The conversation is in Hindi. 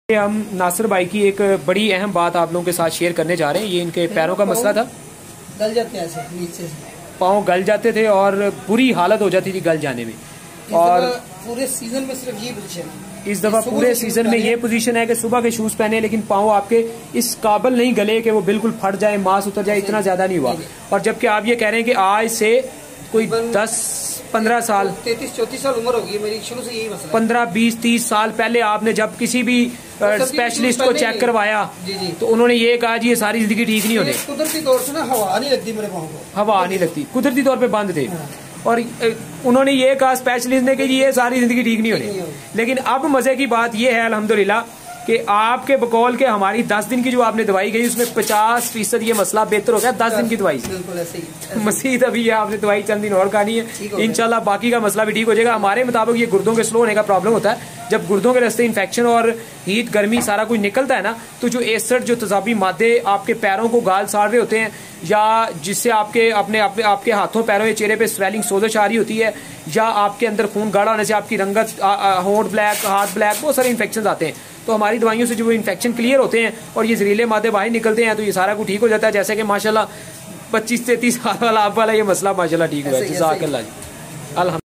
हम नासिर भाई की एक बड़ी अहम बात आप लोगों के साथ शेयर करने जा रहे हैं। ये इनके पैरों का मसला था, गल जाते हैं ऐसे नीचे से, पाँव गल जाते थे और बुरी हालत हो जाती थी गल जाने में। और पूरे सीजन में सिर्फ ये पोजीशन है, इस दफा पूरे सीजन में ये पोजीशन है कि सुबह के शूज पहने लेकिन पाँव आपके इस काबिल नहीं गले कि वो बिल्कुल फट जाए, मांस उतर जाए, इतना ज्यादा नहीं हुआ। और जबकि आप ये कह रहे हैं कि आज से कोई 10-15 साल 33-34 साल उम्र होगी मेरी, शुरू से यही मसला 15-20-30 साल पहले आपने जब किसी भी स्पेशलिस्ट को चेक करवाया तो उन्होंने ये कहा जी ये सारी जिंदगी ठीक नहीं होने। कुदरती तौर से ना हवा नहीं लगती मेरे पाँव को, हवा नहीं लगती, कुदरती तौर पे बंद थे। और उन्होंने ये कहा स्पेशलिस्ट ने कि जी ये सारी जिंदगी ठीक नहीं होने। लेकिन अब मजे की बात ये है अल्हम्दुलिल्लाह कि आपके बकौल के हमारी 10 दिन की जो आपने दवाई गई उसमें 50% ये मसला बेहतर हो गया 10 दिन की दवाई से। मजीद अभी ये आपने दवाई चंद दिन और खानी है, इंशाल्लाह बाकी का मसला भी ठीक हो जाएगा। हमारे मुताबिक ये गुर्दों के स्लो होने का प्रॉब्लम होता है। जब गुर्दों के रास्ते इन्फेक्शन और हीट गर्मी सारा कुछ निकलता है ना, तो जो एसिड जो तेजाबी मादे आपके पैरों को गाल साड़ रहे होते हैं या जिससे आपके अपने आपके हाथों पैरों या चेहरे पे स्वेलिंग सोजश आ रही होती है या आपके अंदर खून गाढ़ा होने से आपकी रंगत होंठ ब्लैक, हाथ ब्लैक, बहुत सारे इन्फेक्शन आते हैं। तो हमारी दवाइयों से जो वो इन्फेक्शन क्लियर होते हैं और ये जहरीले मादे बाहर निकलते हैं तो ये सारा कुछ ठीक हो जाता है। जैसे कि माशाल्लाह 25 से 30 साल वाला आप वाला ये मसला माशाल्लाह ठीक हुआ है। जज़ाकल्लाह जी।